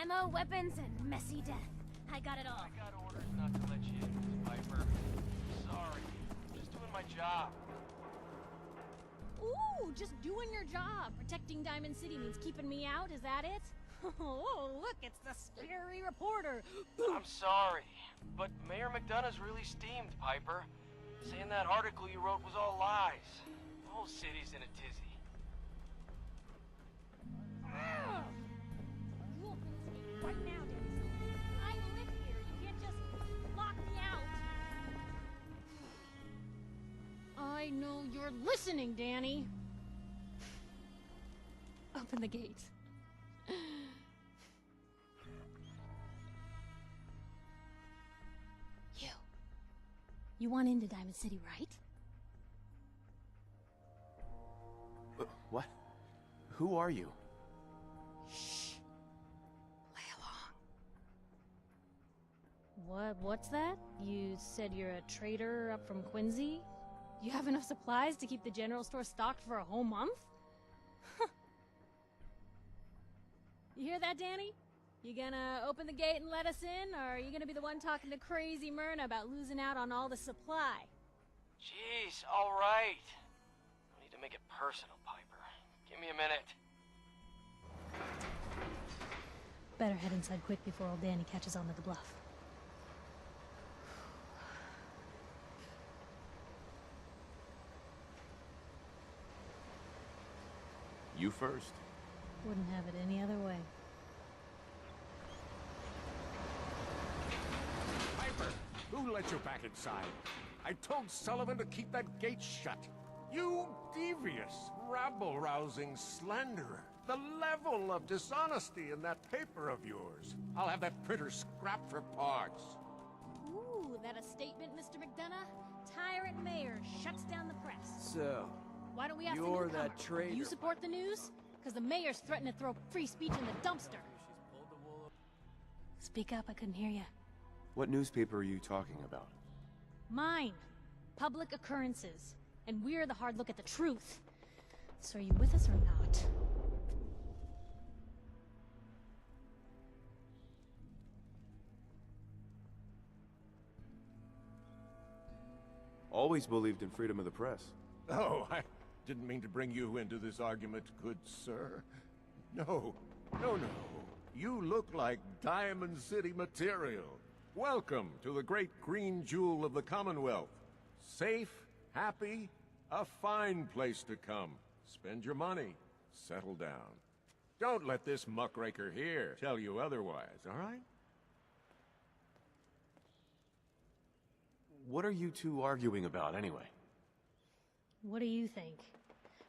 Ammo, weapons, and messy death. I got it all. I got orders not to let you in, Miss Piper. Sorry. I'm just doing my job. Ooh, just doing your job. Protecting Diamond City means keeping me out, is that it? Oh, look, it's the scary reporter. I'm sorry, but Mayor McDonough's really steamed, Piper. Saying that article you wrote was all lies. The whole city's in a tizzy. Ah! You open this gate right now, Danny. I live here. You can't just lock me out. I know you're listening, Danny. Open the gate. You want into Diamond City, right? What? Who are you? Shh. Play along. What's that? You said you're a trader up from Quincy? You have enough supplies to keep the general store stocked for a whole month? You hear that, Danny? You gonna open the gate and let us in, or are you gonna be the one talking to crazy Myrna about losing out on all the supply? Jeez, all right. I need to make it personal, Piper. Give me a minute. Better head inside quick before old Danny catches on to the bluff. You first. Wouldn't have it any other way. Piper, who let you back inside? I told Sullivan to keep that gate shut. You devious, rabble-rousing slanderer. The level of dishonesty in that paper of yours. I'll have that printer scrapped for parts. Ooh, that a statement, Mr. McDonough? Tyrant mayor shuts down the press. So, Why don't we ask the you're newcomer? that traitor. You support the news? Because the mayor's threatened to throw free speech in the dumpster. Speak up, I couldn't hear you. What newspaper are you talking about? Mine. Public Occurrences. And we're the hard look at the truth. So are you with us or not? Always believed in freedom of the press. Oh, I didn't mean to bring you into this argument, good sir. No, no. You look like Diamond City material. Welcome to the great green jewel of the Commonwealth. Safe, happy, a fine place to come. Spend your money, settle down. Don't let this muckraker here tell you otherwise, all right? What are you two arguing about, anyway? What do you think?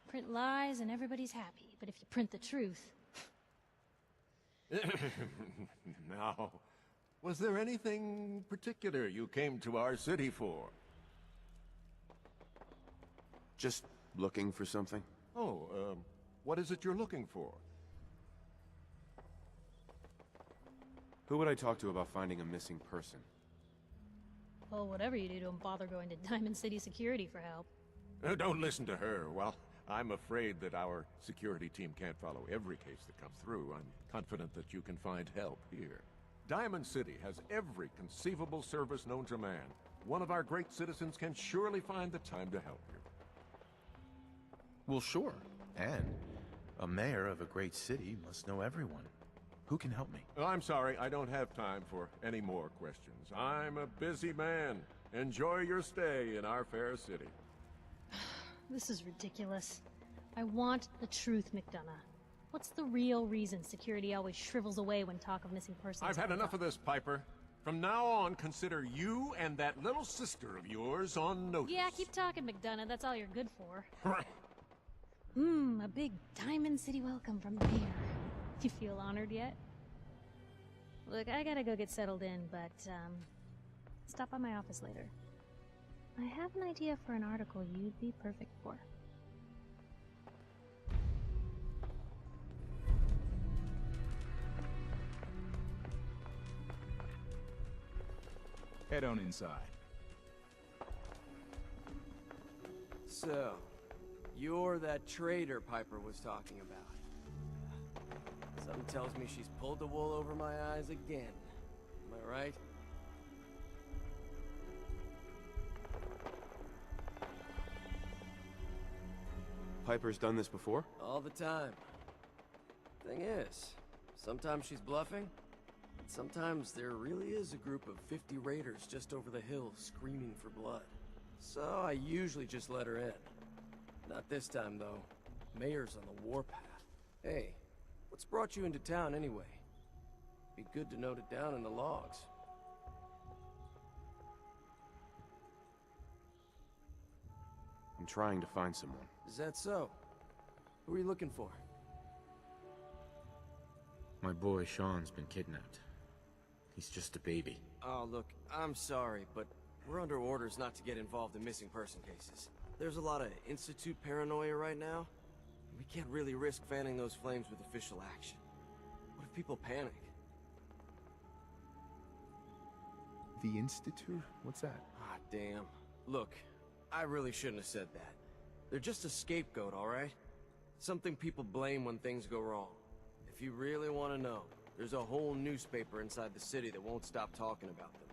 Print lies and everybody's happy, but if you print the truth... Now, was there anything particular you came to our city for? Just looking for something? Oh, what is it you're looking for? Who would I talk to about finding a missing person? Well, whatever you do, don't bother going to Diamond City Security for help. Don't listen to her. Well, I'm afraid that our security team can't follow every case that comes through. I'm confident that you can find help here. Diamond City has every conceivable service known to man. One of our great citizens can surely find the time to help you. Well, sure. And a mayor of a great city must know everyone. Who can help me? I'm sorry, I don't have time for any more questions. I'm a busy man. Enjoy your stay in our fair city. This is ridiculous. I want the truth, McDonough. What's the real reason security always shrivels away when talk of missing persons I've had comes enough up? of this, Piper. From now on, consider you and that little sister of yours on notice. Yeah, keep talking, McDonough. That's all you're good for. A big Diamond City welcome from the mayor. You feel honored yet? Look, I gotta go get settled in, but, stop by my office later. I have an idea for an article you'd be perfect for. Head on inside. So, you're that traitor Piper was talking about. Something tells me she's pulled the wool over my eyes again. Am I right? Piper's done this before? All the time. Thing is, sometimes she's bluffing, and sometimes there really is a group of 50 raiders just over the hill screaming for blood. So I usually just let her in. Not this time, though. Mayor's on the warpath. Hey, what's brought you into town anyway? Be good to note it down in the logs. I'm trying to find someone. Is that so? Who are you looking for? My boy Sean's been kidnapped. He's just a baby. Oh, look, I'm sorry, but we're under orders not to get involved in missing person cases. There's a lot of Institute paranoia right now. We can't really risk fanning those flames with official action. What if people panic? The Institute? What's that? Ah, damn. Look, I really shouldn't have said that. They're just a scapegoat, all right? Something people blame when things go wrong. If you really want to know, there's a whole newspaper inside the city that won't stop talking about them.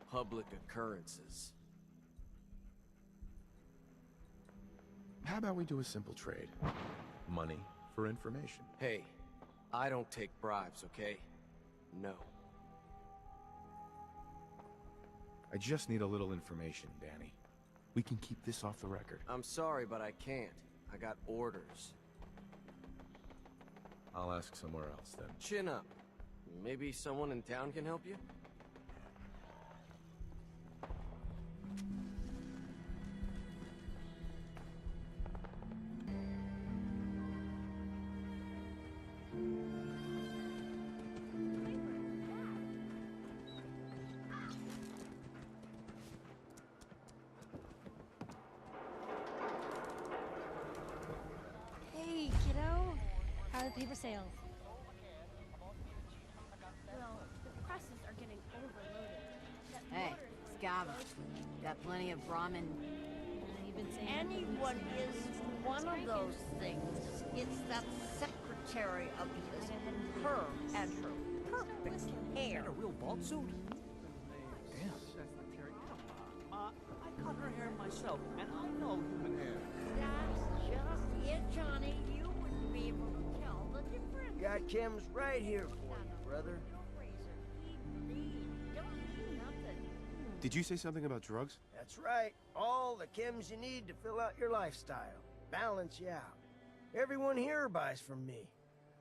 Public occurrences. How about we do a simple trade? Money for information. Hey, I don't take bribes, okay? No. I just need a little information, Danny. We can keep this off the record. I'm sorry, but I can't. I got orders. I'll ask somewhere else then. Chin up. Maybe someone in town can help you? Hey, kiddo. How are the paper sales? Well, the presses are getting overloaded. Hey, Scava. Got plenty of Brahmin. You've been saying Anyone is one of those things. It's that secretary of his, her and her perfect hair. A real bald suit? Damn. I cut her hair myself, and I know human hair. That's just it, Johnny. You wouldn't be able to tell the difference. Got chems right here for you, brother. No razor. Keep clean. Don't do nothing. Did you say something about drugs? That's right. All the chems you need to fill out your lifestyle. Balance you out. Everyone here buys from me.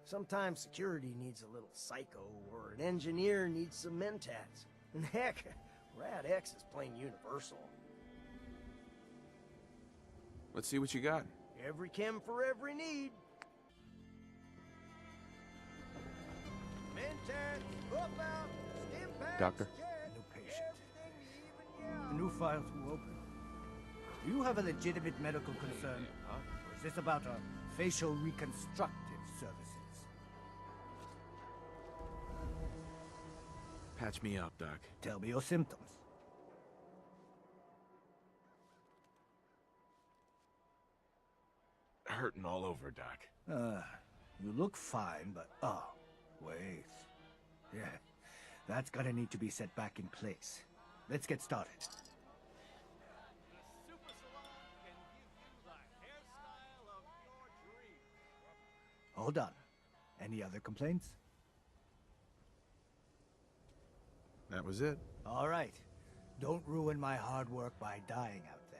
Sometimes security needs a little psycho, or an engineer needs some mentats. And heck, Rad X is plain universal. Let's see what you got. Every chem for every need. Mentats, up out, stim packs, Doctor? New patient. The new file to open. Do you have a legitimate medical concern? Or is this about a facial reconstructive services? Patch me up, Doc. Tell me your symptoms. Hurting all over, Doc. You look fine, but... Oh, wait. Yeah, that's gonna need to be set back in place. Let's get started. All done. Any other complaints? That was it. All right. Don't ruin my hard work by dying out there.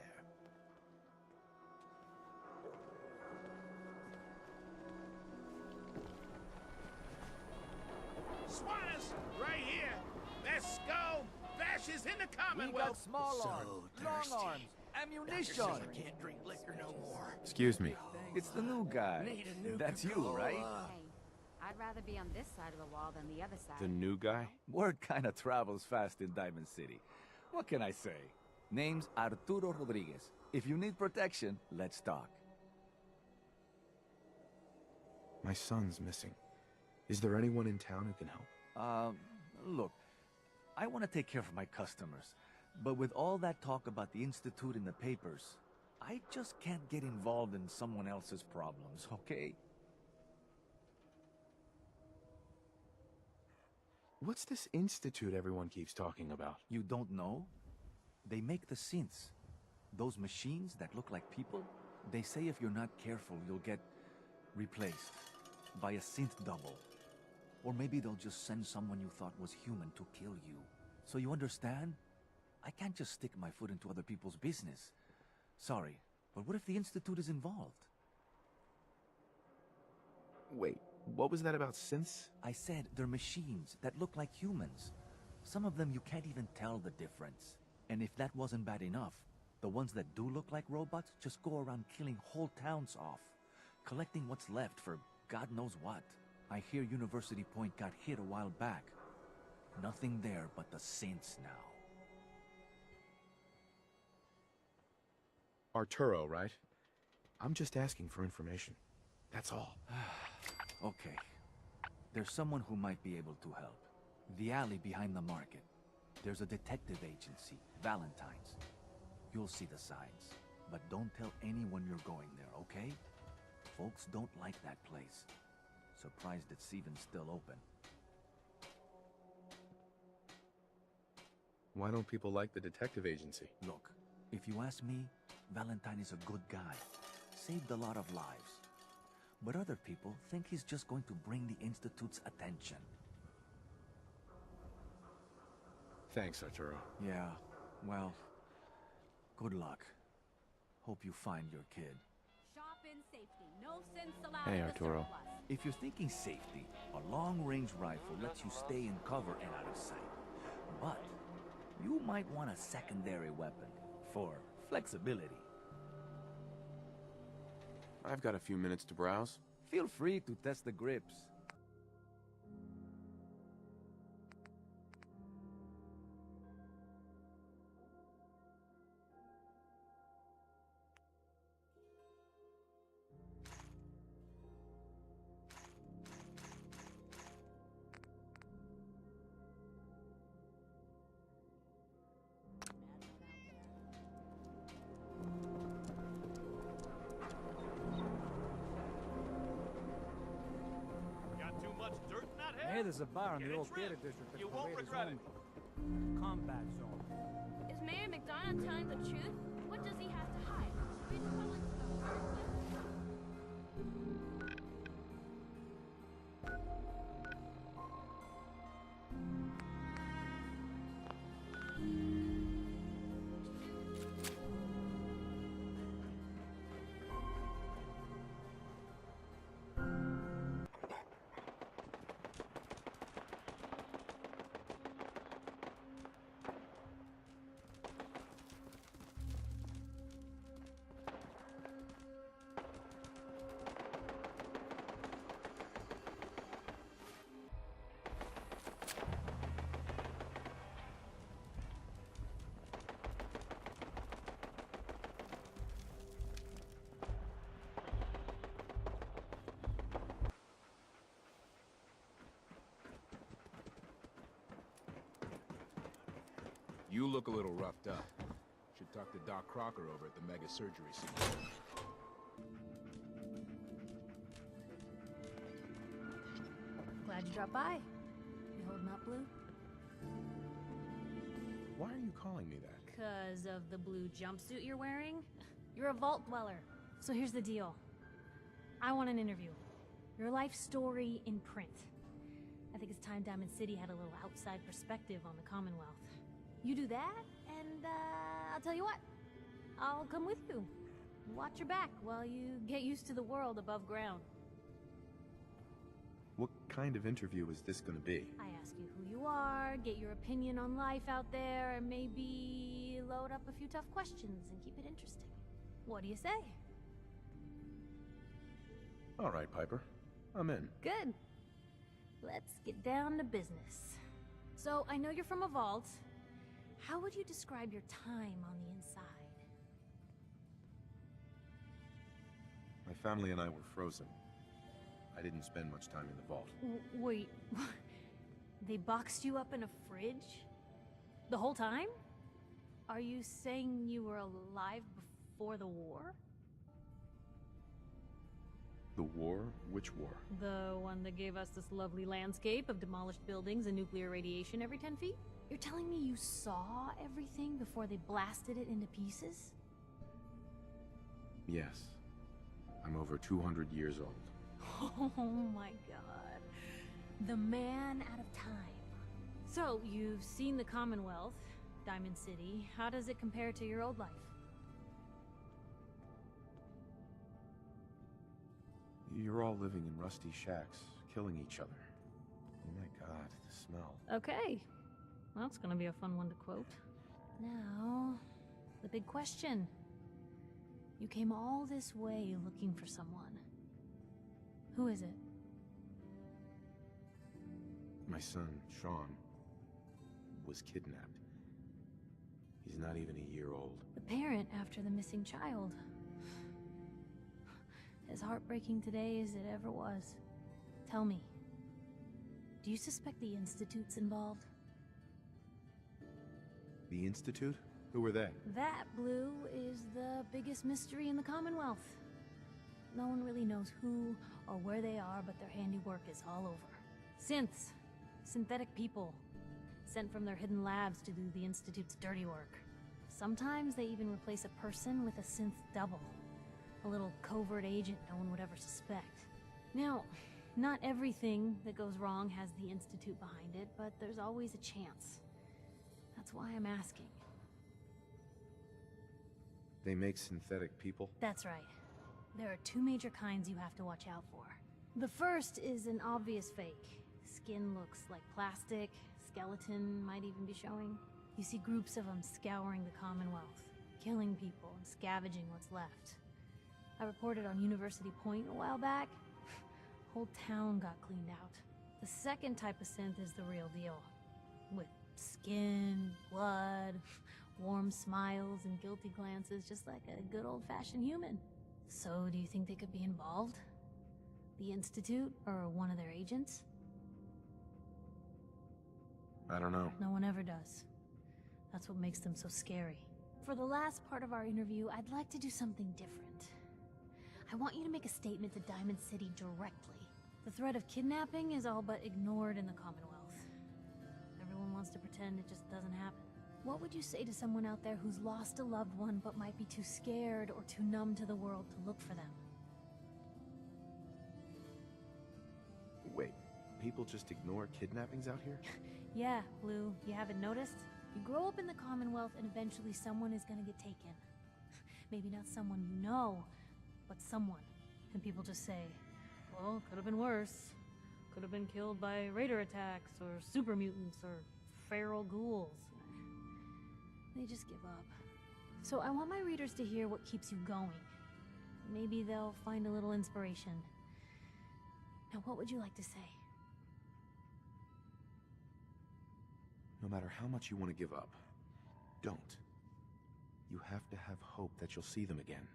Squatters, right here. There's skull bashes in the Commonwealth. small arms, long arms, ammunition. Can't drink liquor no more. Excuse me. It's the new guy. Need a new That's you, Coca-Cola. right? Hey, I'd rather be on this side of the wall than the other side. The new guy? Word kinda travels fast in Diamond City. What can I say? Name's Arturo Rodriguez. If you need protection, let's talk. My son's missing. Is there anyone in town who can help? Look, I want to take care of my customers, but with all that talk about the Institute in the papers, I just can't get involved in someone else's problems, okay? What's this institute everyone keeps talking about? You don't know? They make the synths. Those machines that look like people, they say if you're not careful, you'll get replaced by a synth double. Or maybe they'll just send someone you thought was human to kill you. So you understand? I can't just stick my foot into other people's business. Sorry, but what if the Institute is involved? Wait, what was that about synths? I said they're machines that look like humans. Some of them you can't even tell the difference. And if that wasn't bad enough, the ones that do look like robots just go around killing whole towns off, collecting what's left for God knows what. I hear University Point got hit a while back. Nothing there but the synths now. Arturo, right? I'm just asking for information. That's all. Okay. There's someone who might be able to help. The alley behind the market. There's a detective agency, Valentine's. You'll see the signs. But don't tell anyone you're going there, okay? Folks don't like that place. Surprised it's even still open. Why don't people like the detective agency? Look, if you ask me, Valentine is a good guy. Saved a lot of lives. But other people think he's just going to bring the Institute's attention. Thanks, Arturo. Yeah, well, good luck. Hope you find your kid. Shop in safety. No sense allowed. Hey, at the Arturo. surplus. If you're thinking safety, a long-range rifle lets you stay in cover and out of sight. But you might want a secondary weapon for flexibility. I've got a few minutes to browse. Feel free to test the grips. Hey, there's a bar in the old theater district that's for raiders only. Combat zone. Is Mayor McDonough telling the truth? What does he have to hide? Read the public to the heart of You look a little roughed up. Should talk to Doc Crocker over at the Mega Surgery Center. Glad you dropped by. You holding up, Blue? Why are you calling me that? Because of the blue jumpsuit you're wearing? You're a vault dweller. So here's the deal. I want an interview. Your life story in print. I think it's time Diamond City had a little outside perspective on the Commonwealth. You do that, and I'll tell you what. I'll come with you. Watch your back while you get used to the world above ground. What kind of interview is this gonna be? I ask you who you are, get your opinion on life out there, and maybe load up a few tough questions and keep it interesting. What do you say? All right, Piper. I'm in. Good. Let's get down to business. So, I know you're from a vault. How would you describe your time on the inside? My family and I were frozen. I didn't spend much time in the vault. Wait, they boxed you up in a fridge? The whole time? Are you saying you were alive before the war? The War? Which war? The one that gave us this lovely landscape of demolished buildings and nuclear radiation every 10 feet? You're telling me you saw everything before they blasted it into pieces? Yes. I'm over 200 years old. Oh my god. The man out of time. So, you've seen the Commonwealth, Diamond City. How does it compare to your old life? You're all living in rusty shacks, killing each other. Oh my god, the smell. Okay. Well, that's gonna be a fun one to quote. Now, the big question. You came all this way looking for someone. Who is it? My son, Sean, was kidnapped. He's not even a year old. The parent after the missing child. As heartbreaking today as it ever was. Tell me, do you suspect the Institute's involved? The Institute? Who were they? That, Blue, is the biggest mystery in the Commonwealth. No one really knows who or where they are, but their handiwork is all over. Synths. Synthetic people. Sent from their hidden labs to do the Institute's dirty work. Sometimes they even replace a person with a synth double. A little covert agent no one would ever suspect. Now, not everything that goes wrong has the Institute behind it, but there's always a chance. That's why I'm asking. They make synthetic people? That's right. There are two major kinds you have to watch out for. The first is an obvious fake. Skin looks like plastic, skeleton might even be showing. You see groups of them scouring the Commonwealth, killing people and scavenging what's left. I reported on University Point a while back. Whole town got cleaned out. The second type of synth is the real deal. With skin, blood, warm smiles and guilty glances, just like a good old-fashioned human. So, do you think they could be involved? The Institute, or one of their agents? I don't know. No one ever does. That's what makes them so scary. For the last part of our interview, I'd like to do something different. I want you to make a statement to Diamond City directly. The threat of kidnapping is all but ignored in the Commonwealth. Everyone wants to pretend it just doesn't happen. What would you say to someone out there who's lost a loved one but might be too scared or too numb to the world to look for them? Wait, people just ignore kidnappings out here? Yeah, Blue, you haven't noticed? You grow up in the Commonwealth and eventually someone is gonna get taken. Maybe not someone you know, but someone. And people just say, well, could have been worse. Could have been killed by raider attacks, or super mutants, or feral ghouls. They just give up. So I want my readers to hear what keeps you going. Maybe they'll find a little inspiration. Now, what would you like to say? No matter how much you want to give up, don't. You have to have hope that you'll see them again.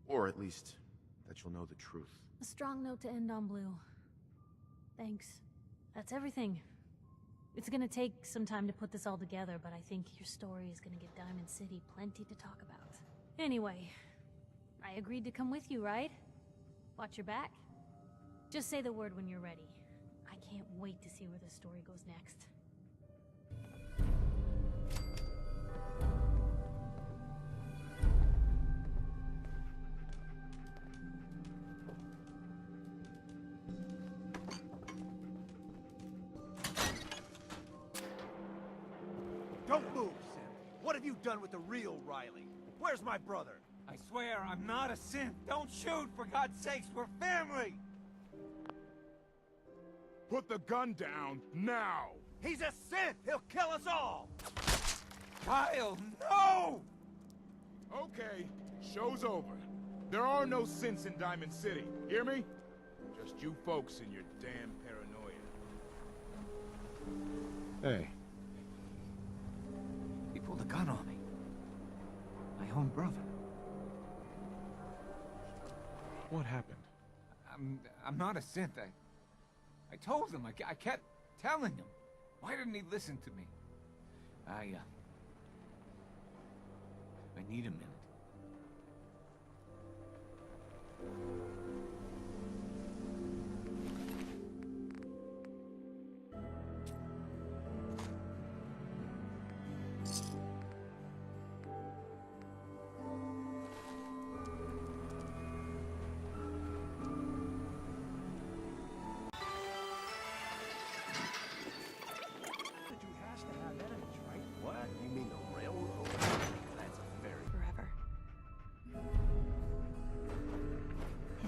Or at least, that you'll know the truth. A strong note to end on, Blue. Thanks. That's everything. It's gonna take some time to put this all together, but I think your story is gonna give Diamond City plenty to talk about. Anyway, I agreed to come with you, right? Watch your back? Just say the word when you're ready. I can't wait to see where the story goes next. Don't move, Sim. What have you done with the real Riley? Where's my brother? I swear I'm not a synth. Don't shoot, for God's sakes. We're family. Put the gun down, now! He's a synth! He'll kill us all! Kyle, no! Okay, show's over. There are no synths in Diamond City, hear me? Just you folks and your damn paranoia. Hey. He pulled a gun on me. My own brother. What happened? I'm not a synth. I told him. I kept telling him. Why didn't he listen to me? I need a minute.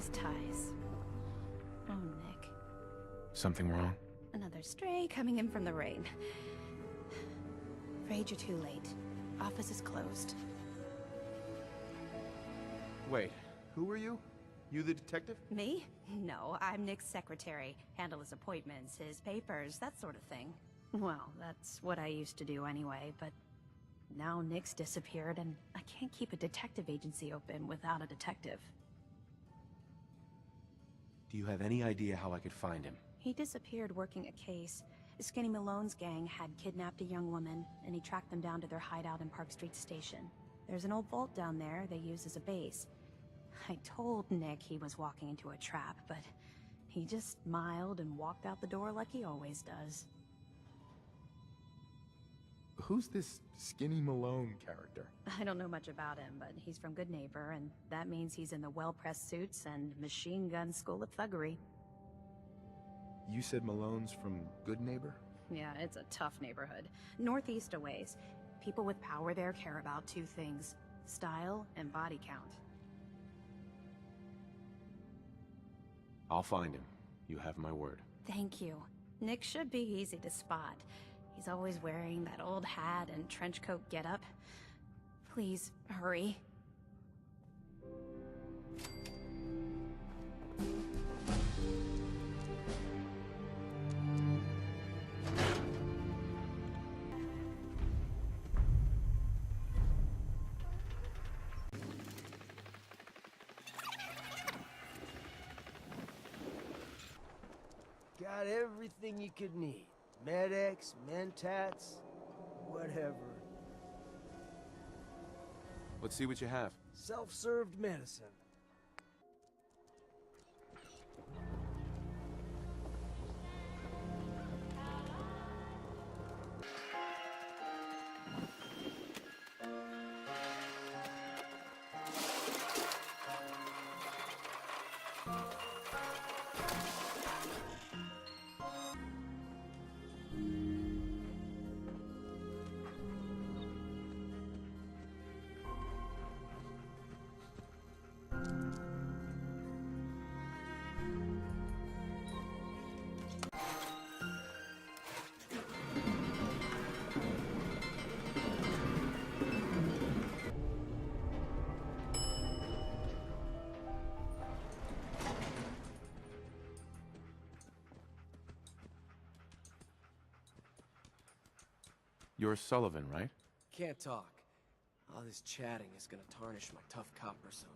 these ties. Oh, Nick. Something wrong? Another stray coming in from the rain. Afraid you're too late. Office is closed. Wait, who are you? You the detective? Me? No, I'm Nick's secretary. Handle his appointments, his papers, that sort of thing. Well, that's what I used to do anyway, but now Nick's disappeared and I can't keep a detective agency open without a detective. Do you have any idea how I could find him? He disappeared working a case. Skinny Malone's gang had kidnapped a young woman, and he tracked them down to their hideout in Park Street Station. There's an old vault down there they use as a base. I told Nick he was walking into a trap, but he just smiled and walked out the door like he always does. Who's this Skinny Malone character? I don't know much about him, but he's from Good Neighbor, and that means he's in the well-pressed suits and machine gun school of thuggery. You said Malone's from Good Neighbor? Yeah, it's a tough neighborhood. Northeast a ways. People with power there care about two things: style and body count. I'll find him. You have my word. Thank you. Nick should be easy to spot. He's always wearing that old hat and trench coat getup. Please, hurry. Got everything you could need. Med-X, Mentats, whatever. Let's see what you have. Self-served medicine. You're Sullivan, right? Can't talk. All this chatting is gonna tarnish my tough cop persona.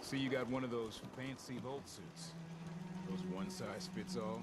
See, you got one of those fancy vault suits. Those one-size-fits-all.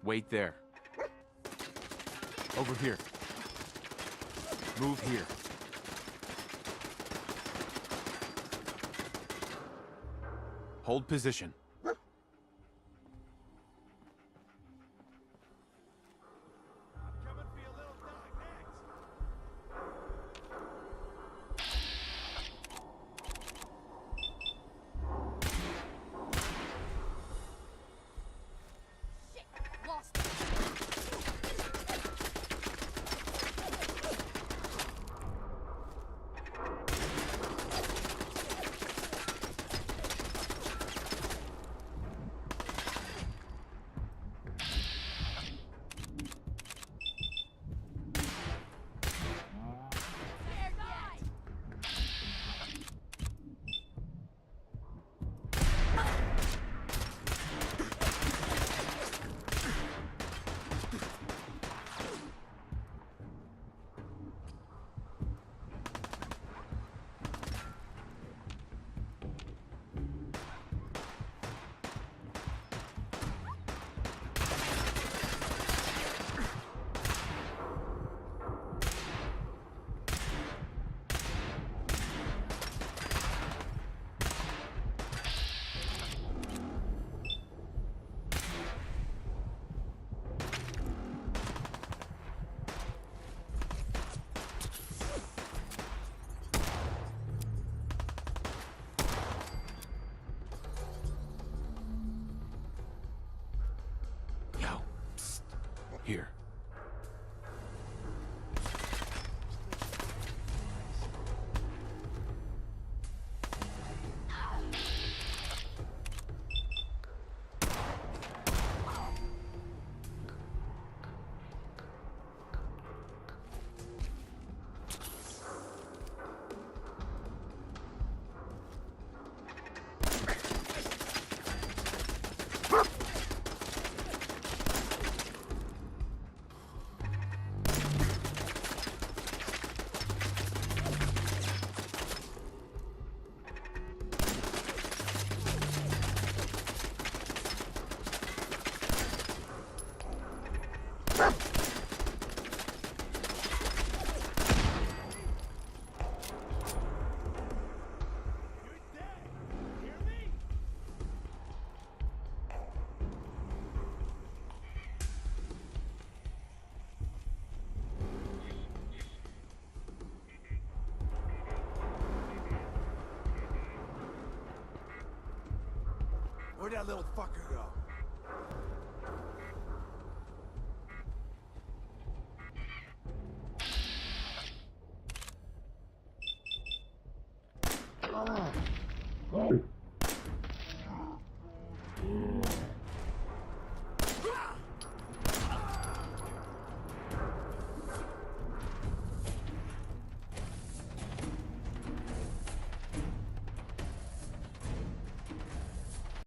Wait there. Over here. Move here. Hold position. Here. Where'd that little fucker go? Oh.